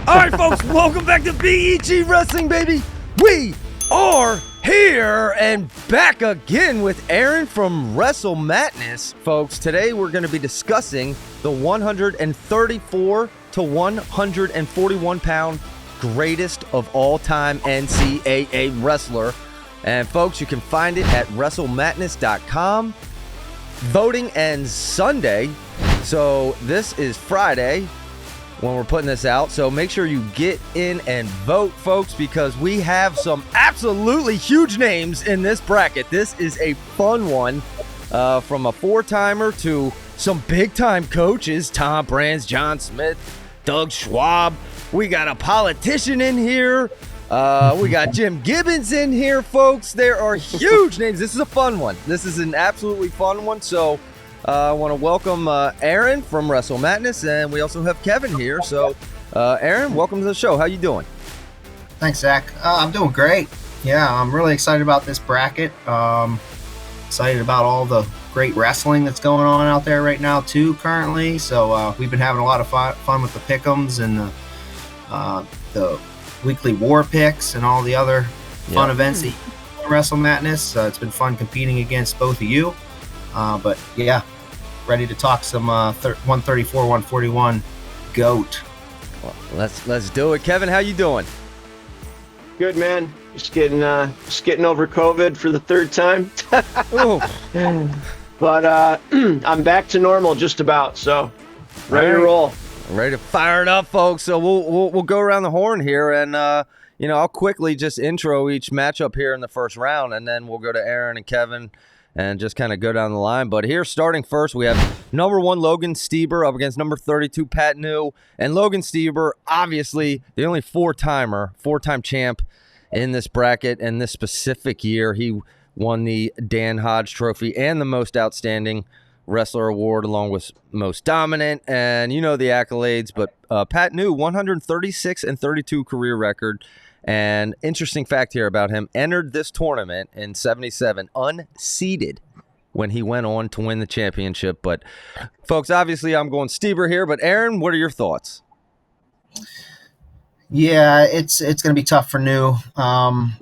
All right, folks, welcome back to BEG Wrestling, baby. We are here and back again with Aaron from WrestleMATNESS. Folks, today we're going to be discussing the 134 to 141 pound greatest of all time NCAA wrestler. And folks, you can find it at WrestleMatness.com. Voting ends Sunday, so this is Friday when we're putting this out, so make sure you get in and vote, folks, because we have some absolutely huge names in this bracket. This is a fun one, from a four-timer to some big-time coaches: Tom Brands, John Smith, Doug Schwab. We got a politician in here. We got Jim Gibbons in here, folks. There are huge names. This is a fun one. This is an absolutely fun one, so I want to welcome Aaron from WrestleMATNESS, and we also have Kevin here. So, Aaron, welcome to the show. How you doing? Thanks, Zach. I'm doing great. Yeah, I'm really excited about this bracket. Excited about all the great wrestling that's going on out there right now, too, currently. So we've been having a lot of fun with the pick'ems and the weekly war picks and all the other fun events that you do in WrestleMATNESS. It's been fun competing against both of you. But, yeah. Ready to talk some 134, 141 GOAT. Well, let's do it. Kevin, how you doing? Good, man. Just getting over COVID for the third time. But I'm back to normal just about, so ready to roll. Ready to fire it up, folks. So we'll go around the horn here, and I'll quickly just intro each matchup here in the first round, and then we'll go to Aaron and Kevin and just kind of go down the line. But here, starting first, we have number 1 Logan Stieber up against number 32 Pat New. And Logan Stieber, obviously the only four-time champ in this bracket. And this specific year, he won the Dan Hodge Trophy and the Most Outstanding Wrestler Award, along with Most Dominant. And you know the accolades, but Pat New, 136-32 career record. And interesting fact here about him, entered this tournament in 77 unseeded when he went on to win the championship. But, folks, obviously I'm going Stieber here. But, Aaron, what are your thoughts? Yeah, it's going to be tough for New. Coming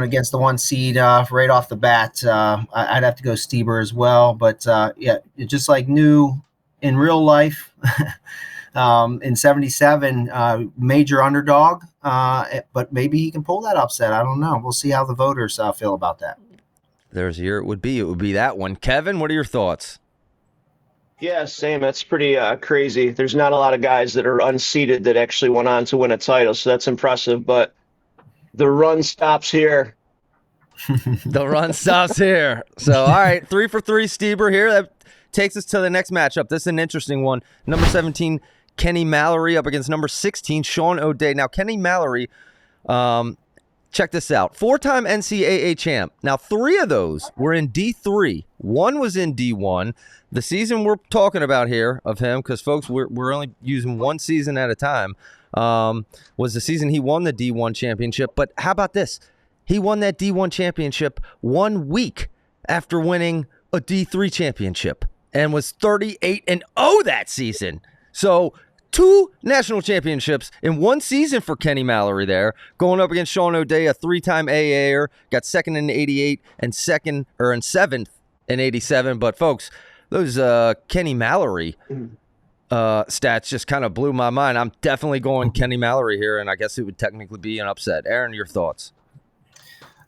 against the 1 seed right off the bat, I'd have to go Stieber as well. But, yeah, just like New in real life, in 77, major underdog. But maybe he can pull that upset. I don't know. We'll see how the voters feel about that. There's here. It would be that one. Kevin, what are your thoughts? Yeah, same. That's pretty crazy. There's not a lot of guys that are unseeded that actually went on to win a title, so that's impressive. But the run stops here. The run stops here. So, all right, 3 for 3 Stieber here. That takes us to the next matchup. This is an interesting one. Number 17, Kenny Mallerie up against number 16, Sean O'Day. Now, Kenny Mallerie, check this out. 4-time NCAA champ. Now, 3 of those were in D3. 1 was in D1. The season we're talking about here of him, because, folks, we're only using one season at a time, was the season he won the D1 championship. But how about this? He won that D1 championship 1 week after winning a D3 championship and was 38-0 that season. So 2 national championships in 1 season for Kenny Mallerie there, going up against Sean O'Day, a 3-time AA'er, got second in 88 and 7th in 87. But folks, those Kenny Mallerie stats just kind of blew my mind. I'm definitely going Kenny Mallerie here, and I guess it would technically be an upset. Aaron, your thoughts?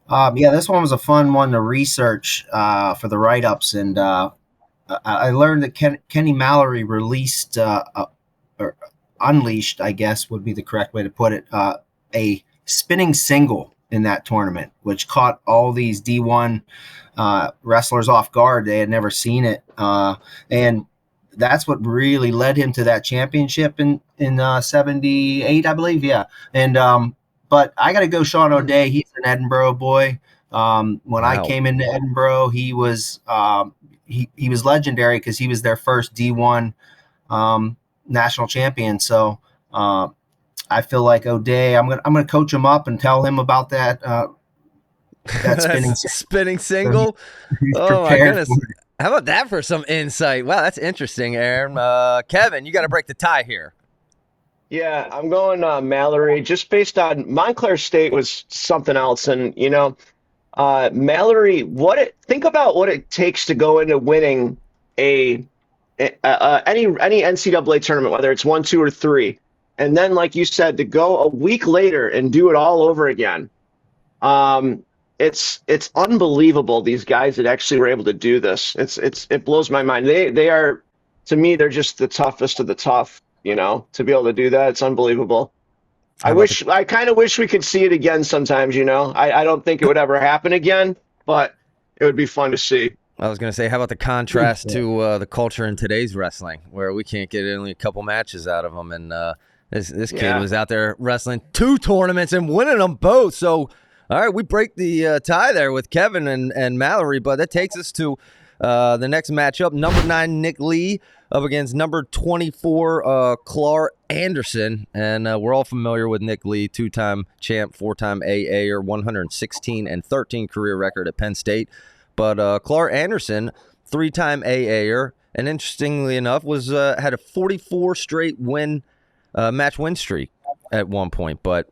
Yeah, this one was a fun one to research for the write-ups, and I learned that Kenny Mallerie released or unleashed, I guess would be the correct way to put it, a spinning single in that tournament, which caught all these D1 wrestlers off guard. They had never seen it. And that's what really led him to that championship in 78, I believe. Yeah. And, but I got to go Sean O'Day. He's an Edinburgh boy. When I came into Edinburgh, he was legendary because he was their first D1 national champion. So I feel like O'Day, I'm gonna coach him up and tell him about that spinning single. Oh my goodness! How about that for some insight? Wow, that's interesting, Aaron. Kevin, you got to break the tie here. Yeah, I'm going Mallerie just based on Montclair State was something else, and Mallerie, think about what it takes to go into winning a, any NCAA tournament, whether it's one, two, or three, and then like you said, to go a week later and do it all over again. Um, it's unbelievable these guys that actually were able to do this. It blows my mind. They are to me they're just the toughest of the tough. To be able to do that, it's unbelievable. How about the I kind of wish we could see it again sometimes. I don't think it would ever happen again, but it would be fun to see. I was going to say, how about the contrast to the culture in today's wrestling, where we can't get only a couple matches out of them, and this kid Yeah. was out there wrestling 2 tournaments and winning them both. So, all right, we break the tie there with Kevin and Mallerie, but that takes us to the next matchup. Number 9, Nick Lee, up against number 24, Clark Anderson. And we're all familiar with Nick Lee, 2-time champ, 4-time AA, 116-13 career record at Penn State. But Clark Anderson, 3-time AA, and interestingly enough, was had a 44 straight match win streak at one point. But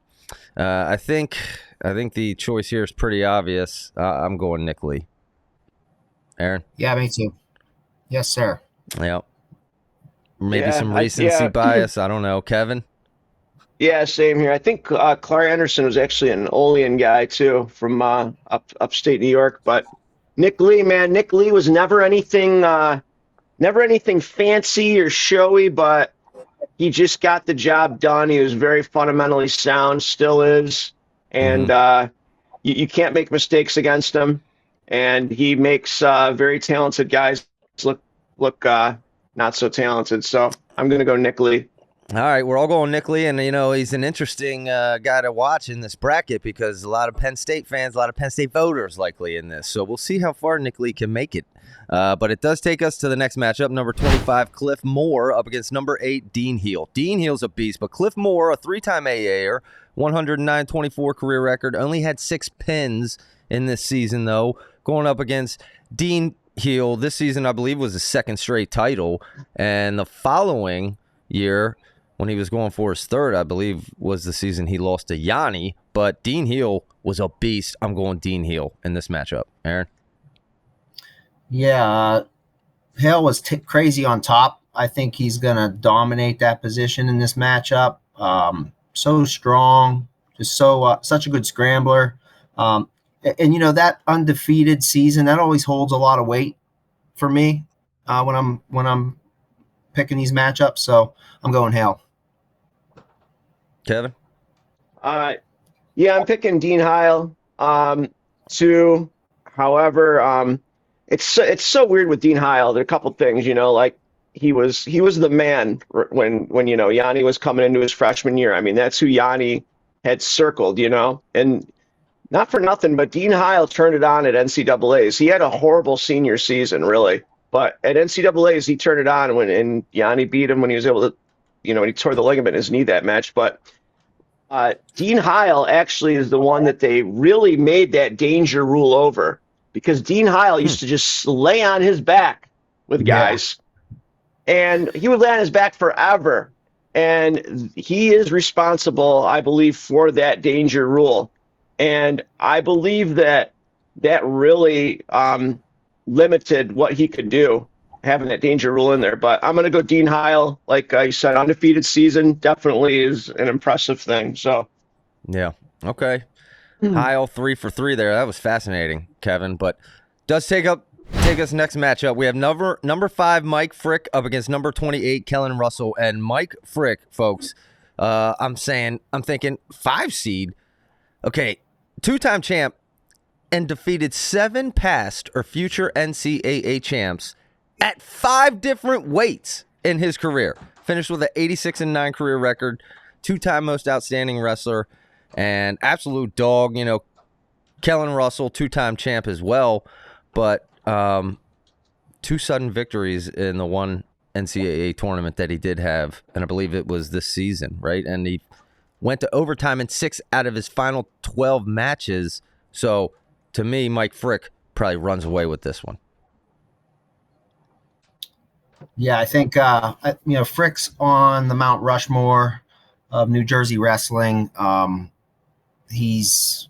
I think the choice here is pretty obvious. I'm going Nick Lee. Aaron? Yeah, me too. Yes, sir. Yeah. Maybe Yeah, some recency bias. I don't know. Kevin? Yeah, same here. I think Clark Anderson was actually an Olean guy too, from upstate New York. But Nick Lee, man, Nick Lee was never anything fancy or showy, but he just got the job done. He was very fundamentally sound, still is, and you can't make mistakes against him. And he makes very talented guys look not so talented. So I'm going to go Nick Lee. All right, we're all going Nick Lee, and he's an interesting guy to watch in this bracket because a lot of Penn State fans, a lot of Penn State voters likely in this. So we'll see how far Nick Lee can make it. But it does take us to the next matchup. Number 25, Cliff Moore, up against number 8, Dean Heel. Dean Heel's a beast, but Cliff Moore, a 3-time AA'er, 109-24 career record, only had 6 pins in this season, though, going up against Dean Heel. This season, I believe, was his 2nd straight title, and the following year, when he was going for his 3rd, I believe, was the season he lost to Yanni. But Dean Heel was a beast. I'm going Dean Heel in this matchup. Aaron? Yeah, Hale was crazy on top. I think he's going to dominate that position in this matchup. So strong, just such a good scrambler. And that undefeated season, that always holds a lot of weight for me when I'm picking these matchups. So I'm going Hale. Kevin? Yeah, I'm picking Dean Heil. Too. However, it's so weird with Dean Heil. There are a couple things, like he was the man when Yanni was coming into his freshman year. I mean, that's who Yanni had circled, and not for nothing, but Dean Heil turned it on at NCAAs. He had a horrible senior season, really, but at NCAAs he turned it on and Yanni beat him when he was able to, when he tore the ligament in his knee that match. But Dean Heil actually is the one that they really made that danger rule over, because Dean Heil used to just lay on his back with guys, and he would lay on his back forever. And he is responsible, I believe, for that danger rule. And I believe that really limited what he could do, having that danger rule in there. But I'm going to go Dean Heil. Like I said, undefeated season definitely is an impressive thing. So, yeah. Okay. Heil 3 for 3 there. That was fascinating, Kevin. But does take us next matchup. We have number 5, Mike Frick, up against number 28, Kellen Russell. And Mike Frick, folks, I'm thinking 5 seed. Okay, 2-time champ and defeated 7 past or future NCAA champs at 5 different weights in his career. Finished with an 86-9 career record, 2-time most outstanding wrestler, and absolute dog. Kellen Russell, 2-time champ as well, but 2 sudden victories in the one NCAA tournament that he did have, and I believe it was this season, right? And he went to overtime in 6 out of his final 12 matches. So, to me, Mike Frick probably runs away with this one. Yeah, I think Frick's on the Mount Rushmore of New Jersey wrestling. He's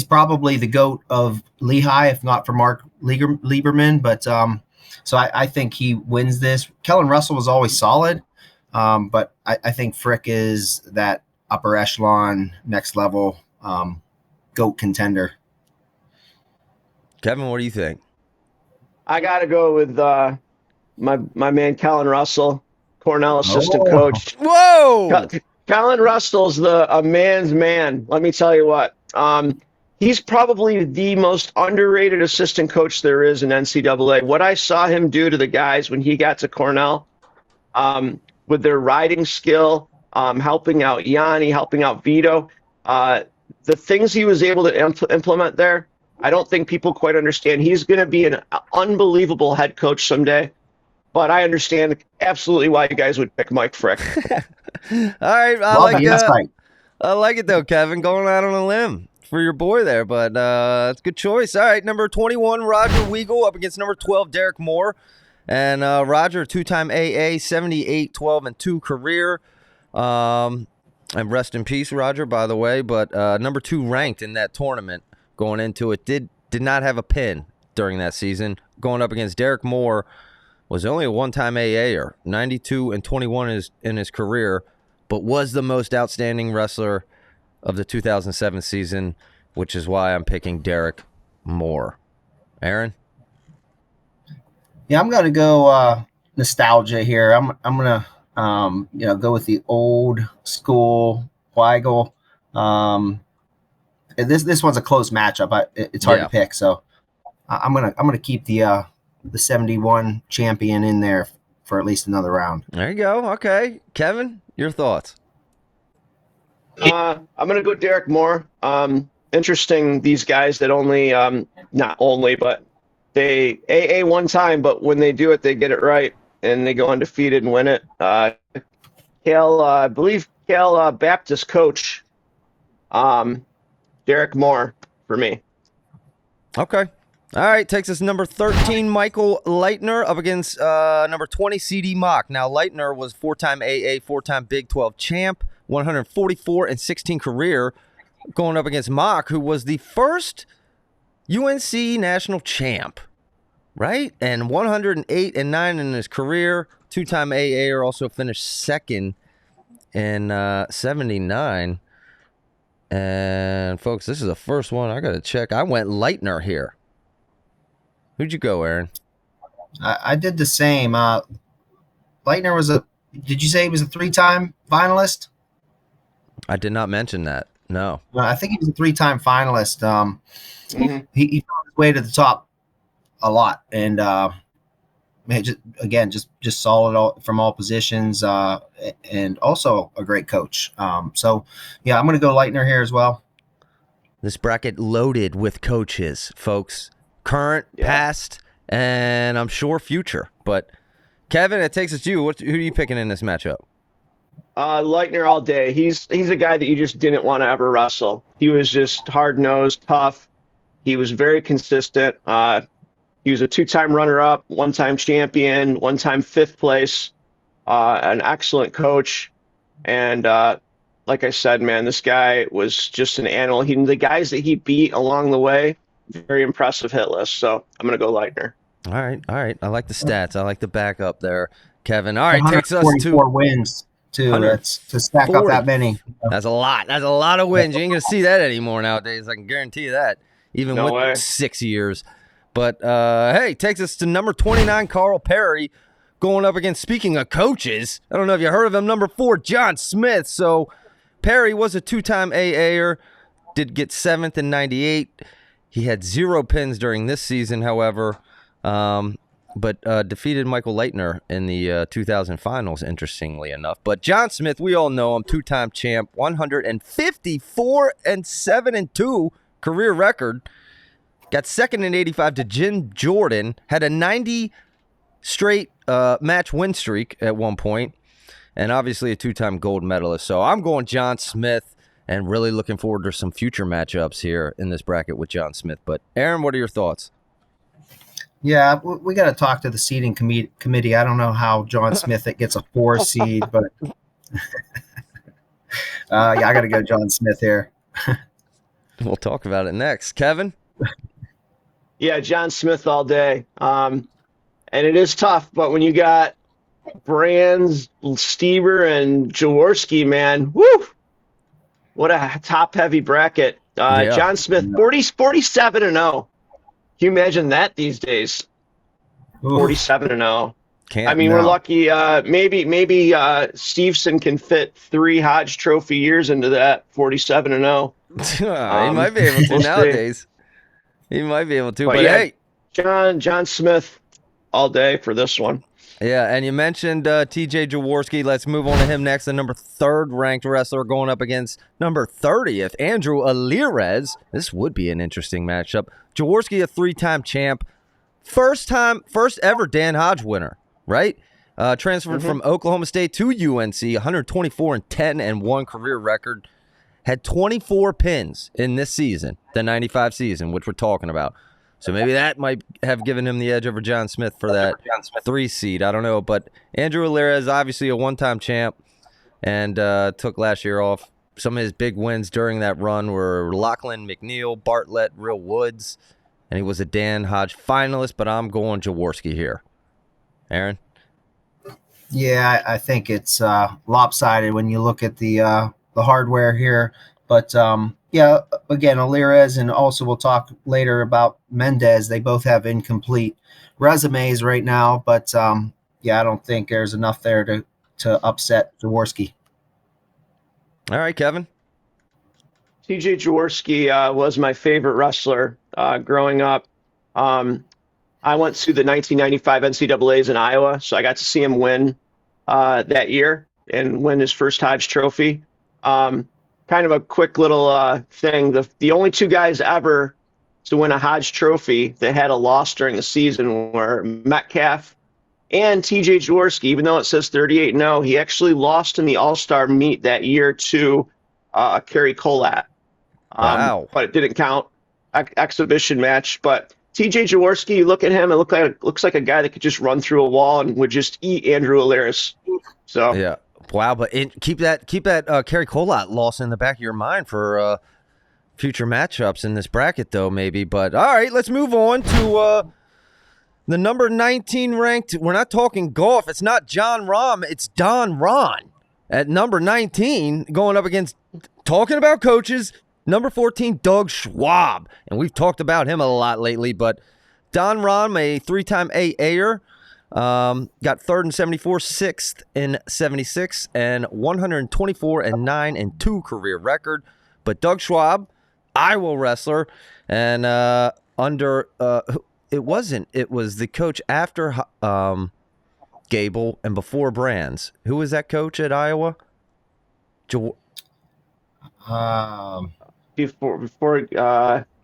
probably the GOAT of Lehigh, if not for Mark Lieberman. But so I think he wins this. Kellen Russell was always solid, but I think Frick is that upper echelon, next level GOAT contender. Kevin, what do you think? I got to go with my man Kellen Russell, Cornell assistant coach. Whoa! Kellen Russell's a man's man. Let me tell you what. He's probably the most underrated assistant coach there is in NCAA. What I saw him do to the guys when he got to Cornell, with their riding skill, helping out Yanni, helping out Vito, the things he was able to implement there, I don't think people quite understand. He's going to be an unbelievable head coach someday, but I understand absolutely why you guys would pick Mike Frick. All right, I like it though, Kevin, going out on a limb for your boy there, but it's a good choice. All right, number 21, Roger Weigel up against number 12, Derek Moore. And Roger, two-time AA, 78, 12, and 2 career. And rest in peace, Roger, by the way. But number 2 ranked in that tournament going into it. Did not have a pin during that season. Going up against Derek Moore, was only a one-time AA'er, 92 and 21 in his career, but was the most outstanding wrestler of the 2007 season, which is why I'm picking Derek Moore. Aaron? Yeah, I'm gonna go nostalgia here. I'm gonna go with the old school Weigel. This one's a close matchup. It's hard to pick, so I'm gonna keep the 71 champion in there for at least another round. There you go. Okay, Kevin, your thoughts? I'm gonna go Derek Moore. Interesting. These guys that only not only, but they AA one time, but when they do it, they get it right and they go undefeated and win it. I believe Cal Baptist coach, Derek Moore for me. Okay. All right, takes us number 13, Michael Lightner up against number 20, CD Mock. Now, Lightner was 4-time AA, 4-time Big 12 champ, 144 and 16 career, going up against Mock, who was the first UNC national champ, right? And 108 and 9 in his career, 2-time AA, also finished second in 79. And, folks, this is the first one. I got to check. I went Lightner here. Who'd you go, Aaron? I did the same. Lightner was did you say he was a 3-time finalist? I did not mention that. No. I think he was a 3-time finalist. He found his way to the top a lot, and just solid from all positions, and also a great coach. So, yeah, I'm going to go Lightner here as well. This bracket loaded with coaches, folks. Current, past, and I'm sure future. But, Kevin, it takes us to you. Who are you picking in this matchup? Lightner all day. He's a guy that you just didn't want to ever wrestle. He was just hard-nosed, tough. He was very consistent. He was a 2-time runner-up, 1-time champion, 1-time 5th place, an excellent coach. And like I said, man, this guy was just an animal. The guys that he beat along the way, very impressive hit list. So I'm going to go Lightner. All right. I like the stats. I like the backup there, Kevin. All right, takes us to 144 wins. That's to stack up that many. That's a lot. That's a lot of wins. You ain't gonna see that anymore nowadays. I can guarantee you that. Even No with way. 6 years. But hey, takes us to number 29, Carl Perry, going up against. Speaking of coaches, I don't know if you heard of him. Number 4, John Smith. So Perry was a 2-time AA'er, did get 7th in '98. He had 0 pins during this season, however. But defeated Michael Lightner in the 2000 finals, interestingly enough. But John Smith, we all know him, 2-time champ, 154 and 7 and 2 career record. Got second in '85 to Jim Jordan. Had a 90 straight match win streak at one point, and obviously a 2-time gold medalist. So I'm going John Smith, and really looking forward to some future matchups here in this bracket with John Smith. But Aaron, what are your thoughts? Yeah, we got to talk to the seeding committee. I don't know how John Smith gets a 4 seed, but Yeah, I got to go John Smith here. We'll talk about it next. Kevin? Yeah, John Smith all day. And it is tough, but when you got Brands, Stieber, and Jaworsky, man, woo! What a top-heavy bracket. Yeah. John Smith, 47 and 0. Can you imagine that these days? Oof. 47 and 0. Can't. I mean, we're No. lucky. Maybe Steveson can fit 3 Hodge Trophy years into that 47 and 0. He might be able to we'll see. nowadays. He might be able to, But but yeah. hey. John Smith all day for this one. Yeah, and you mentioned TJ Jaworski. Let's move on to him next. The number 3rd ranked wrestler going up against number 30th, Andrew Alirez. This would be an interesting matchup. Jaworski, a 3-time champ. First ever Dan Hodge winner, right? Transferred from Oklahoma State to UNC, 124-10 and 1 career record. Had 24 pins in this season, the 95 season, which we're talking about. So maybe that might have given him the edge over John Smith for that 3 seed. I don't know. But Andrew Alirez is obviously a 1-time champ and took last year off. Some of his big wins during that run were Lachlan McNeil, Bartlett, Real Woods, and he was a Dan Hodge finalist, but I'm going Jaworski here. Aaron? Yeah, I think it's lopsided when you look at the hardware here. But yeah, again, Alirez, and also we'll talk later about Mendes. They both have incomplete resumes right now, but yeah, I don't think there's enough there to upset Jaworski. All right, Kevin. TJ Jaworski was my favorite wrestler growing up. I went to the 1995 NCAAs in Iowa, so I got to see him win that year and win his first Hodge Trophy. Kind of a quick little thing. The only 2 guys ever to win a Hodge Trophy that had a loss during the season were Metcalf and TJ Jaworski. Even though it says 38-0, he actually lost in the All-Star meet that year to Kerry Colat. Wow. But it didn't count. Exhibition match. But TJ Jaworski, you look at him, it looks like a guy that could just run through a wall and would just eat Andrew Alirez. So Yeah. Wow, but keep that Kerry Colat loss in the back of your mind for future matchups in this bracket, though, maybe. But all right, let's move on to the number 19 ranked. We're not talking golf. It's not John Rahm. It's Don Ron at number 19 going up against, talking about coaches, number 14, Doug Schwab. And we've talked about him a lot lately, but Don Rahm, a 3-time AA'er, got 3rd in 74, 6th in 76, and 124-9 and 2 career record. But Doug Schwab, Iowa wrestler, and it was the coach after Gable and before Brands. Who was that coach at Iowa? before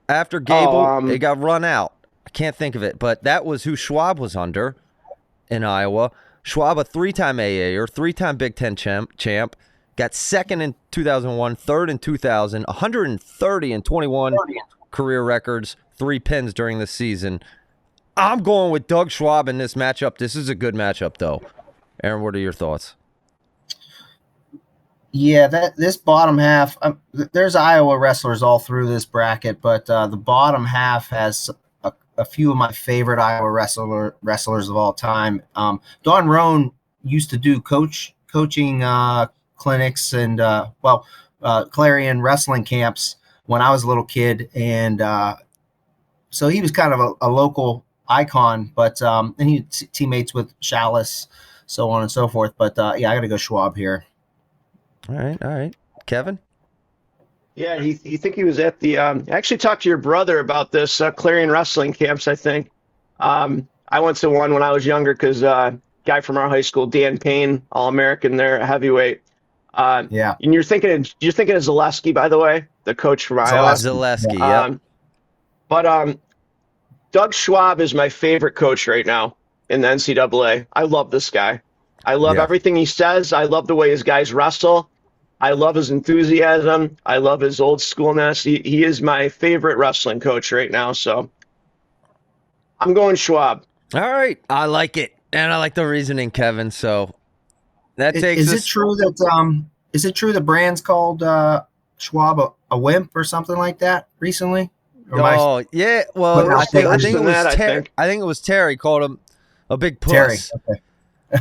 After Gable, it um, got run out. I can't think of it, but that was who Schwab was under in Iowa. Schwab, a 3-time AA'er, 3-time Big Ten champ, got 2nd in 2001, 3rd in 2000, 130 and 21 career records, 3 pins during the season. I'm going with Doug Schwab in this matchup. This is a good matchup, though. Aaron, what are your thoughts? Yeah, this bottom half, there's Iowa wrestlers all through this bracket, but the bottom half has a few of my favorite Iowa wrestlers of all time. Don Roan used to do coaching clinics and Clarion wrestling camps when I was a little kid, and so he was kind of a local icon. But and he teammates with Chalice, so on and so forth. But yeah, I got to go Schwab here. All right. Kevin? Yeah, he think he was at the. I actually talked to your brother about this Clarion wrestling camps. I think I went to one when I was younger because guy from our high school, Dan Payne, All-American there, a heavyweight. Yeah, and you're thinking of Zaleski, by the way, the coach from Iowa. Zaleski, yeah. But Doug Schwab is my favorite coach right now in the NCAA. I love this guy. I love everything he says. I love the way his guys wrestle. I love his enthusiasm. I love his old schoolness. He is my favorite wrestling coach right now. So I'm going Schwab. All right. I like it. And I like the reasoning, Kevin. So that takes Is us. it true that is it true the brand's called Schwab a wimp or something like that recently? Or Oh yeah, well, Worse than that, I think. I think it was Terry called him a big puss. Terry. Okay.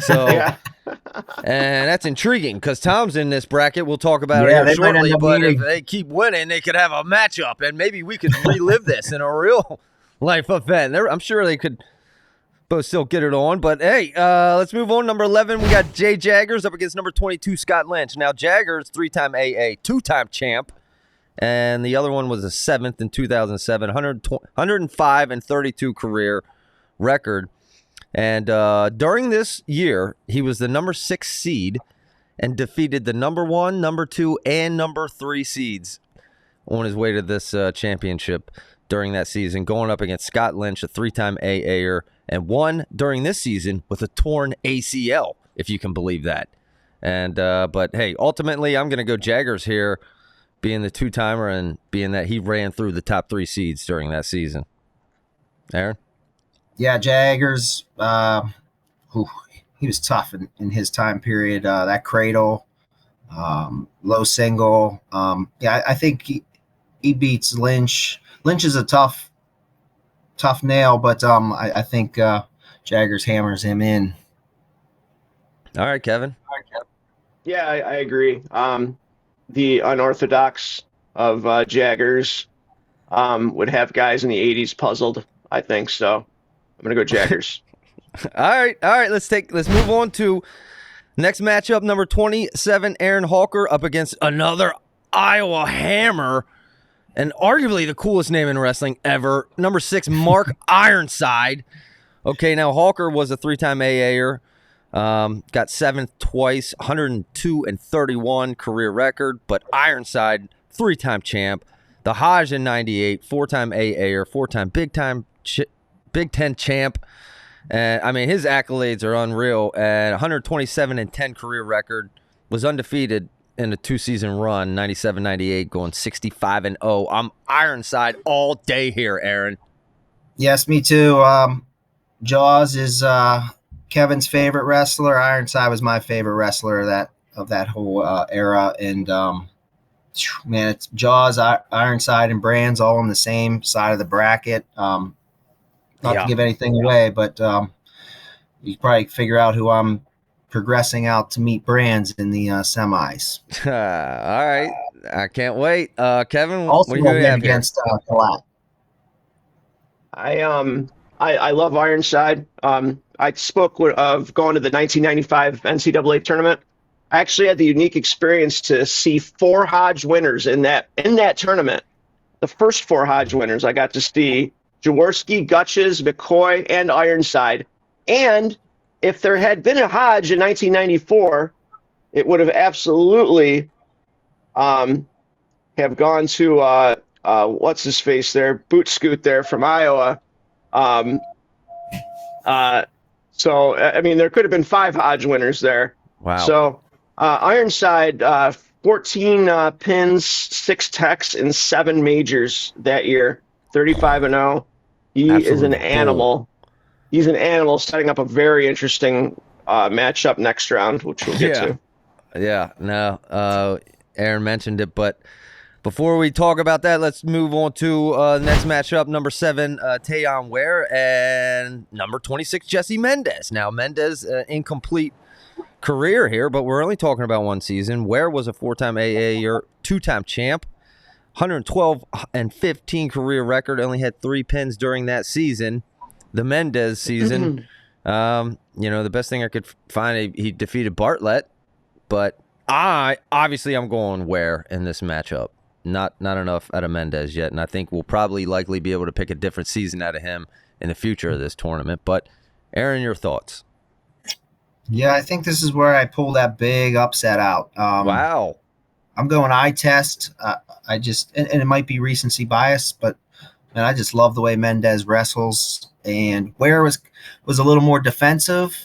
So, Yeah. and that's intriguing because Tom's in this bracket. We'll talk about Yeah, it they here might shortly. end up But meeting. if they keep winning, they could have a matchup, and maybe we could relive this in a real life event. I'm sure they could both still get it on. But hey, let's move on. Number 11, we got Jay Jaggers up against number 22, Scott Lynch. Now, Jaggers, 3-time AA, 2-time champ. And the other one was a 7th in 2007, 105 and 32 career record. And during this year, he was the number 6 seed and defeated the number 1, number 2, and number 3 seeds on his way to this championship during that season, going up against Scott Lynch, a 3-time AA'er, and won during this season with a torn ACL, if you can believe that. And but hey, ultimately, I'm going to go Jaggers here, being the 2-timer and being that he ran through the top 3 seeds during that season. Aaron? Yeah, Jaggers. He was tough in his time period. That cradle, low single. I think he beats Lynch. Lynch is a tough nail, but I think Jaggers hammers him in. All right, Kevin. Yeah, I agree. The unorthodox of Jaggers would have guys in the 80s puzzled, I think. So I'm going to go Jaggers. All right. Let's move on to next matchup, number 27, Aaron Holker up against another Iowa Hammer, and arguably the coolest name in wrestling ever, number 6, Mark Ironside. Okay, now Holker was a 3-time AA'er, got 7th twice, 102 and 31 career record, but Ironside, 3-time champ, the Hodge in 98, 4-time AA'er, 4-time Big Ten champ. And I mean, his accolades are unreal. And 127 and 10 career record, was undefeated in a 2-season run, 97-98, going 65 and 0. I'm Ironside all day here, Aaron. Yes, me too. Jaws is Kevin's favorite wrestler. Ironside was my favorite wrestler of that whole era. And man, it's Jaws, Ironside, and Brands all on the same side of the bracket. Not to give anything away, but you probably figure out who I'm progressing out to meet Brands in the semis. All right. I can't wait. Kevin, Also, what do you have against Collegiate. I love Ironside. I spoke of going to the 1995 NCAA tournament. I actually had the unique experience to see 4 Hodge winners in that tournament. The first 4 Hodge winners I got to see Jaworsky, Gutches, McCoy, and Ironside. And if there had been a Hodge in 1994, it would have absolutely have gone to what's his face there, Boot Scoot there from Iowa. So I mean, there could have been 5 Hodge winners there. Wow. So Ironside, 14 pins, 6 techs, and 7 majors that year. 35 and 0. He is an animal. He's an animal, setting up a very interesting matchup next round, which we'll get to. Yeah, no, Aaron mentioned it, but before we talk about that, let's move on to next matchup, number 7, Tayon Ware, and number 26, Jesse Mendes. Now, Mendes, incomplete career here, but we're only talking about 1 season. Ware was a 4-time AA, 2-time champ, 112 and 15 career record, only had 3 pins during that season. The Mendes season, the best thing I could find, he defeated Bartlett, but I'm going Ware in this matchup. Not enough out of Mendes yet, and I think we'll probably likely be able to pick a different season out of him in the future of this tournament. But Aaron, your thoughts? Yeah, I think this is where I pull that big upset out. Wow. I'm going eye test. I just, and it might be recency bias, but man, I just love the way Mendes wrestles. And Ware was a little more defensive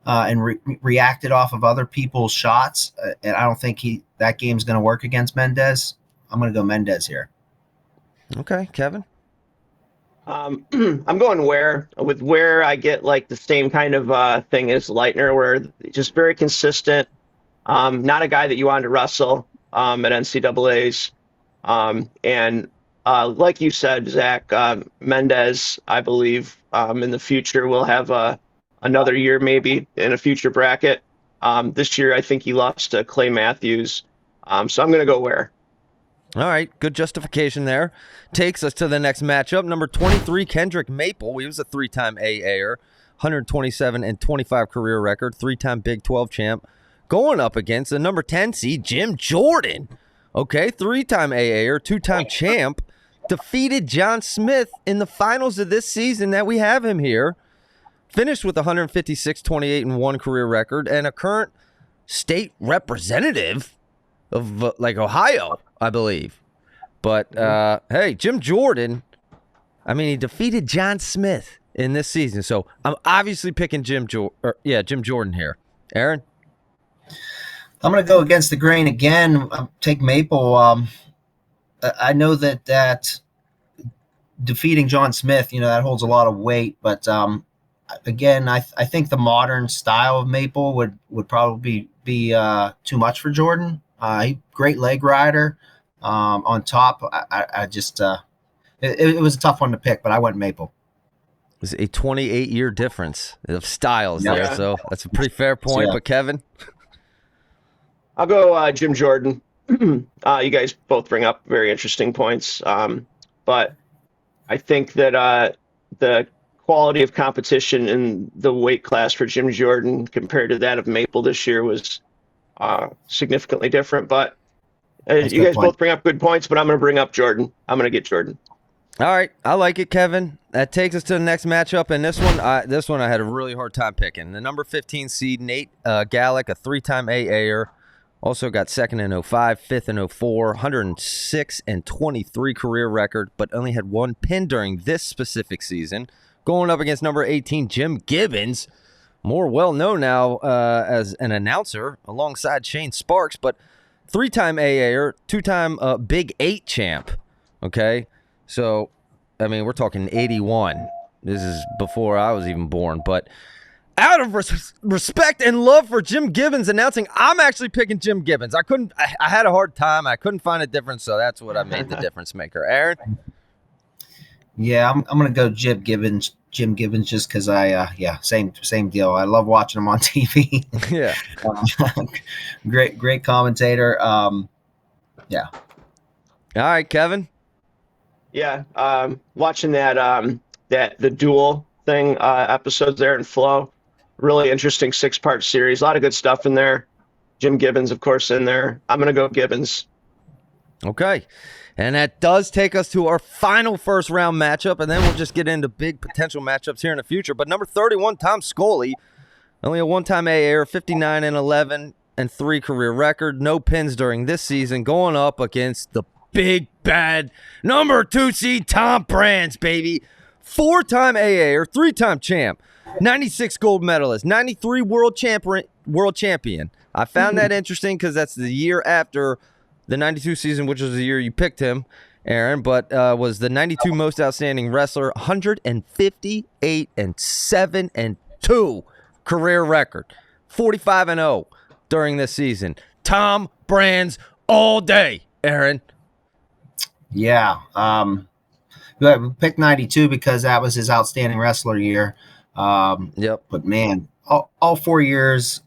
and reacted off of other people's shots. And I don't think that game's going to work against Mendes. I'm going to go Mendes here. Okay, Kevin. I'm going Ware. With Ware, I get like the same kind of thing as Lightner, where just very consistent. Not a guy that you wanted to wrestle at NCAAs. And like you said, Zach, Mendes, I believe in the future will have another year maybe in a future bracket. This year, I think he lost to Clay Matthews. So I'm going to go Ware. All right, good justification there. Takes us to the next matchup. Number 23, Kendrick Maple. He was a three-time AA'er, 127 and 25 career record, three-time Big 12 champ. Going up against the number 10 seed, Jim Jordan. Okay, three-time AA'er, two-time champ. Defeated John Smith in the finals of this season that we have him here. Finished with 156, 28, and 1 career record, and a current state representative of Ohio, I believe. But hey, Jim Jordan, I mean, he defeated John Smith in this season. So I'm obviously picking Jim Jordan here. Aaron? I'm going to go against the grain again. Take Maple. I know that defeating John Smith, that holds a lot of weight. But again, I think the modern style of Maple would probably be too much for Jordan. Great leg rider. On top, I just it was a tough one to pick, but I went Maple. It was a 28-year difference of styles there, so that's a pretty fair point. But Kevin? I'll go Jim Jordan. You guys both bring up very interesting points, but I think that the quality of competition in the weight class for Jim Jordan compared to that of Maple this year was significantly different. But you guys both bring up good points, but I'm going to bring up Jordan. I'm going to get Jordan. All right, I like it, Kevin. That takes us to the next matchup, and this one I had a really hard time picking. The number 15 seed, Nate Gallick, a three-time AA'er, also got second in 05, fifth in 04, 106 and 23 career record, but only had one pin during this specific season. Going up against number 18, Jim Gibbons, more well-known now as an announcer alongside Shane Sparks, but three-time AA'er, two-time Big 8 champ, okay? So, I mean, we're talking 81. This is before I was even born. But out of respect and love for Jim Gibbons announcing, I'm actually picking Jim Gibbons. I had a hard time. I couldn't find a difference, so that's what I made the difference maker. Aaron? Yeah, I'm going to go Jim Gibbons just because same deal. I love watching him on TV. Yeah. Great commentator. Yeah. All right, Kevin? Yeah, watching that the duel thing episodes there in Flow, really interesting 6-part series. A lot of good stuff in there. Jim Gibbons, of course, in there. I'm gonna go Gibbons. Okay, and that does take us to our final first round matchup, and then we'll just get into big potential matchups here in the future. But number 31, Tom Sculley, only a one-time AA'er, 59 and 11 and 3 career record, no pins during this season, going up against the big bad number 2 seed Tom Brands, baby. 4-time AA'er, 3-time champ, 96 gold medalist, 93 world champion. I found that interesting because that's the year after the 92 season, which was the year you picked him, Aaron, but was the 92 most outstanding wrestler, 158 and 7 and 2 career record, 45 and 0 during this season. Tom Brands all day, Aaron. Yeah, we picked 92 because that was his outstanding wrestler year. Yep. But man, all 4 years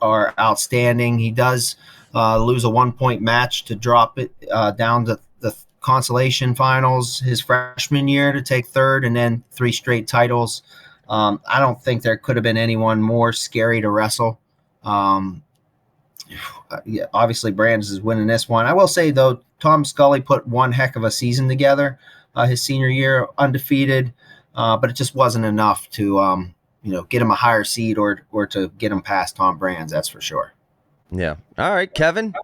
are outstanding. He does lose a 1-point match to drop it down to the consolation finals his freshman year to take third, and then 3 straight titles. I don't think there could have been anyone more scary to wrestle. Yeah, obviously Brands is winning this one. I will say though, Tom Sculley put one heck of a season together his senior year, undefeated, but it just wasn't enough to get him a higher seed or to get him past Tom Brands. That's for sure. Yeah. All right, Kevin.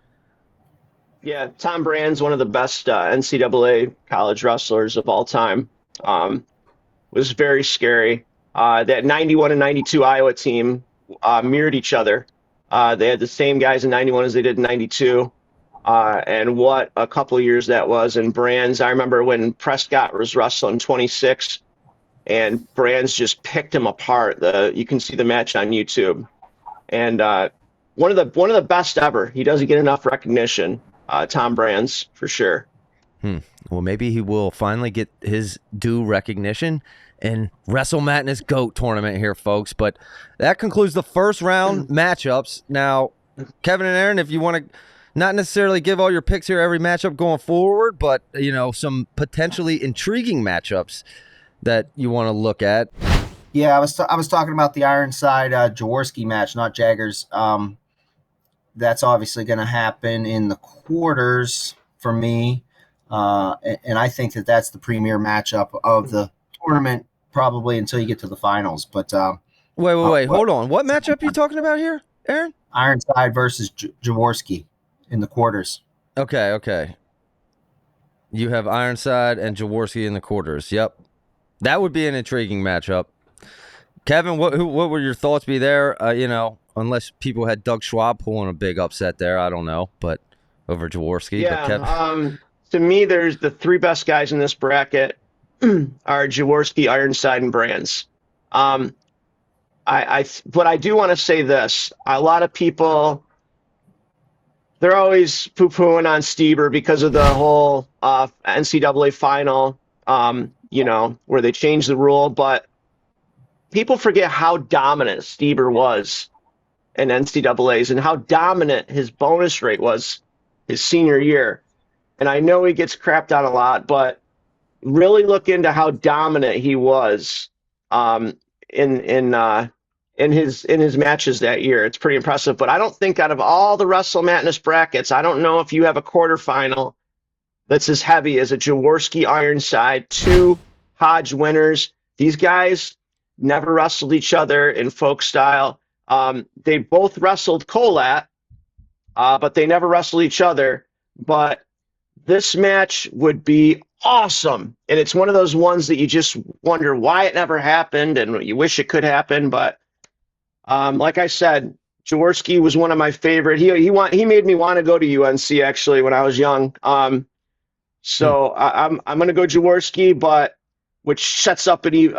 Yeah, Tom Brands, one of the best NCAA college wrestlers of all time, was very scary. That 91 and 92 Iowa team mirrored each other. They had the same guys in 91 as they did in 92. And what a couple of years that was. And Brands, I remember when Prescott was wrestling 26 and Brands just picked him apart. You can see the match on YouTube. And one of the best ever. He doesn't get enough recognition. Tom Brands for sure. Well, maybe he will finally get his due recognition in WrestleMATNESS GOAT tournament here, folks. But that concludes the first round matchups. Now, Kevin and Aaron, if you want to not necessarily give all your picks here every matchup going forward, but, you know, some potentially intriguing matchups that you want to look at. Yeah, I was talking about the Ironside Jaworski match, not Jaggers. That's obviously going to happen in the quarters for me. And I think that that's the premier matchup of the tournament, probably until you get to the finals. But wait, hold on. What matchup are you talking about here, Aaron? Ironside versus Jaworski in the quarters. Okay. You have Ironside and Jaworski in the quarters. Yep, that would be an intriguing matchup. Kevin, what would your thoughts be there? You know, unless people had Doug Schwab pulling a big upset there, I don't know, but over Jaworski. Yeah. But Kevin... To me, there's the three best guys in this bracket are Jaworski, Ironside, and Brands. But I do want to say this: a lot of people, they're always poo-pooing on Stieber because of the whole NCAA final, you know, where they changed the rule. But people forget how dominant Stieber was in NCAAs and how dominant his bonus rate was his senior year. And I know he gets crapped on a lot, but really look into how dominant he was in his matches that year. It's pretty impressive. But I don't think out of all the WrestleMATNESS brackets, I don't know if you have a quarterfinal that's as heavy as a Jaworski Ironside, two Hodge winners. These guys never wrestled each other in folk style. They both wrestled Colat, but they never wrestled each other. But this match would be awesome. And it's one of those ones that you just wonder why it never happened and you wish it could happen. But like I said, Jaworski was one of my favorite. He made me want to go to UNC actually when I was young. So I'm going to go Jaworski, but which sets up an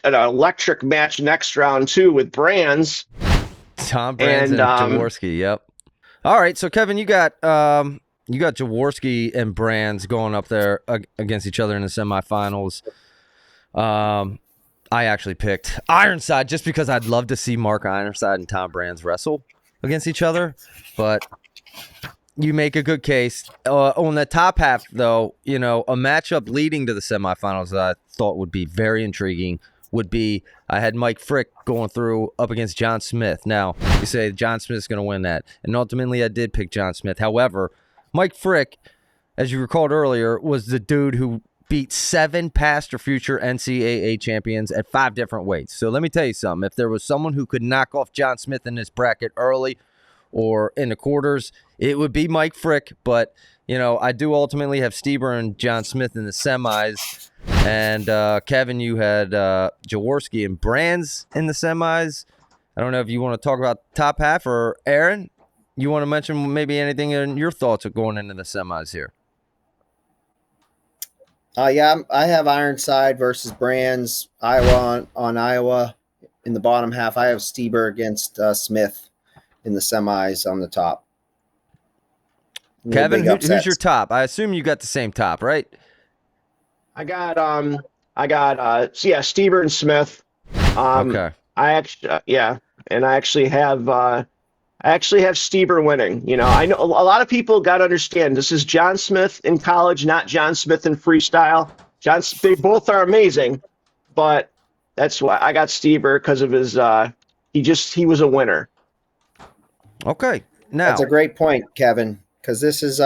electric match next round too with Brands. Tom Brands and Jaworski. Yep. All right. So Kevin, you got Jaworski and Brands going up there against each other in the semifinals. I actually picked Ironside just because I'd love to see Mark Ironside and Tom Brands wrestle against each other. But you make a good case. On the top half, though, you know, a matchup leading to the semifinals that I thought would be very intriguing would be I had Mike Frick going through up against John Smith. Now, you say John Smith's going to win that. And ultimately, I did pick John Smith. However, Mike Frick, as you recalled earlier, was the dude who beat 7 past or future NCAA champions at 5 different weights. So let me tell you something. If there was someone who could knock off John Smith in this bracket early or in the quarters, it would be Mike Frick. But, you know, I do ultimately have Stieber and John Smith in the semis. And, Kevin, you had Jaworski and Brands in the semis. I don't know if you want to talk about top half, or Aaron, you want to mention maybe anything in your thoughts of going into the semis here? Yeah, I have Ironside versus Brands, Iowa on Iowa in the bottom half. I have Stieber against Smith in the semis on the top. Kevin, who's your top? I assume you got the same top, right? I got Stieber and Smith. Okay. And I actually have Stieber winning. You know, I know a lot of people got to understand this is John Smith in college, not John Smith in freestyle. They both are amazing, but that's why I got Stieber, because of his. He was a winner. Okay, now that's a great point, Kevin, because this is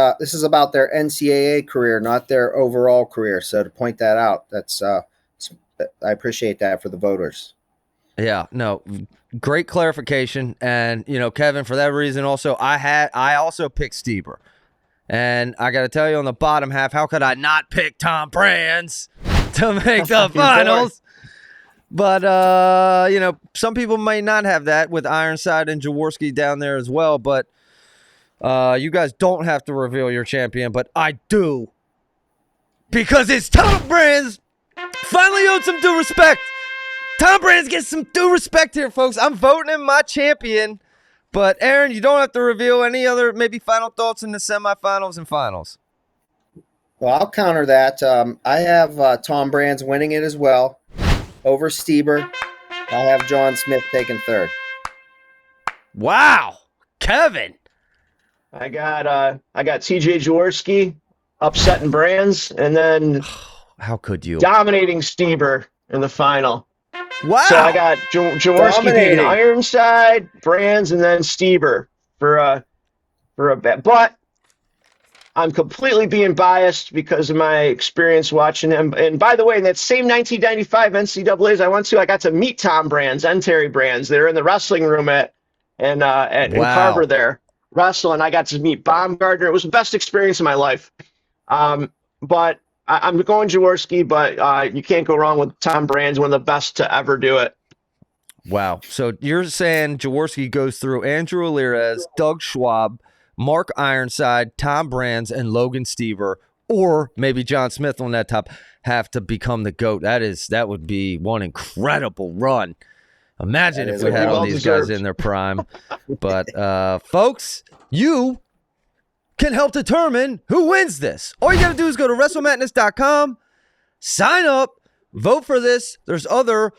about their NCAA career, not their overall career. So to point that out, that's I appreciate that for the voters. Yeah, no, great clarification. And, you know, Kevin, for that reason also, I also picked Stieber. And I got to tell you, on the bottom half, how could I not pick Tom Brands to make the finals? But, you know, some people may not have that with Ironside and Jaworski down there as well. But you guys don't have to reveal your champion, but I do. Because it's Tom Brands. Finally owed some due respect. Tom Brands gets some due respect here, folks. I'm voting him my champion But Aaron, you don't have to reveal any other maybe final thoughts in the semifinals and finals. Well, I'll counter that. I have Tom Brands winning it as well over Stieber. I have John Smith taking third. Wow, Kevin. I got TJ Jaworski upsetting Brands, and then How could you? dominating Stieber in the final. Wow. So I got Jaworski beating Ironside, Brands, and then Stieber for a bet. But I'm completely being biased because of my experience watching him. And by the way, in that same 1995 NCAAs I went to, I got to meet Tom Brands and Terry Brands. They're in the wrestling room in Carver there wrestling. I got to meet Baumgartner. It was the best experience of my life. But I'm going Jaworski, but you can't go wrong with Tom Brands, one of the best to ever do it. Wow. So you're saying Jaworski goes through Andrew Alirez, Doug Schwab, Mark Ironside, Tom Brands, and Logan Stieber, or maybe John Smith on that top have to become the GOAT. That would be one incredible run. Imagine if we had all these guys in their prime. But folks, you can help determine who wins this. All you got to do is go to WrestleMatness.com, sign up, vote for this. There's other,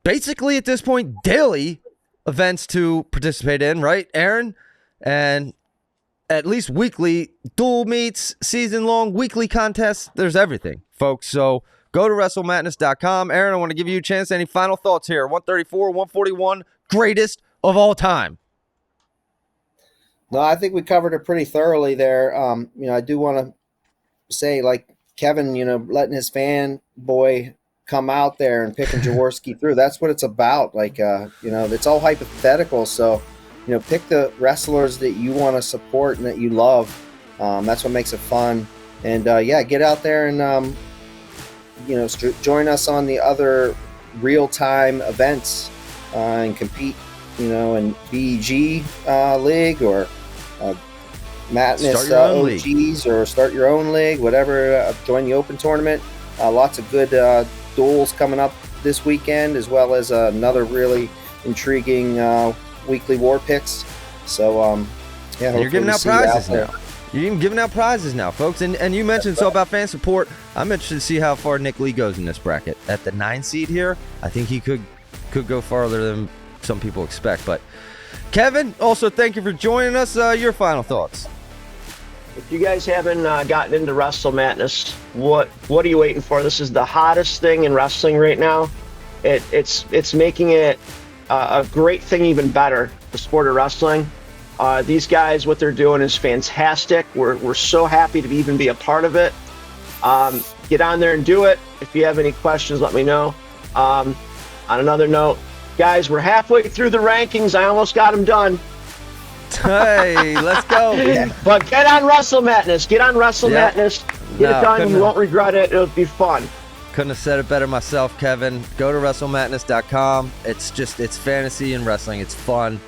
basically at this point, daily events to participate in, right, Aaron? And at least weekly dual meets, season-long, weekly contests. There's everything, folks. So go to WrestleMatness.com. Aaron, I want to give you a chance. Any final thoughts here? 134, 141, greatest of all time. No, I think we covered it pretty thoroughly there. I do want to say, like Kevin, letting his fanboy come out there and picking Jaworski through. That's what it's about. Like, it's all hypothetical. So, pick the wrestlers that you want to support and that you love. That's what makes it fun. And, get out there and, join us on the other real-time events and compete, in BEG league or Madness OGs or start your own league, whatever. Join the open tournament. Lots of good duels coming up this weekend, as well as another really intriguing weekly war picks. So, you're giving out prizes now. You're even giving out prizes now, folks. And you mentioned about fan support. I'm interested to see how far Nick Lee goes in this bracket. At the 9 seed here, I think he could go farther than some people expect. But Kevin, also thank you for joining us. Your final thoughts. If you guys haven't gotten into Wrestle Madness, what are you waiting for? This is the hottest thing in wrestling right now. It's making it a great thing even better, the sport of wrestling. These guys, what they're doing is fantastic. We're so happy to even be a part of it. Get on there and do it. If you have any questions, let me know. On another note, guys, we're halfway through the rankings. I almost got them done. Hey, let's go. But get on Wrestle Madness. Get on Wrestle Madness. Get it done. You won't regret it. It'll be fun. Couldn't have said it better myself, Kevin. Go to WrestleMatness.com. It's fantasy and wrestling. It's fun.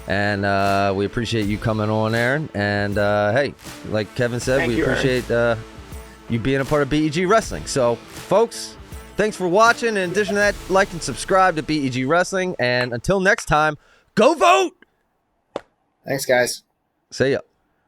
And we appreciate you coming on, Aaron. And hey, like Kevin said, we appreciate you being a part of BEG Wrestling. So, folks, thanks for watching. In addition to that, like and subscribe to BEG Wrestling. And until next time, go vote! Thanks, guys. See ya.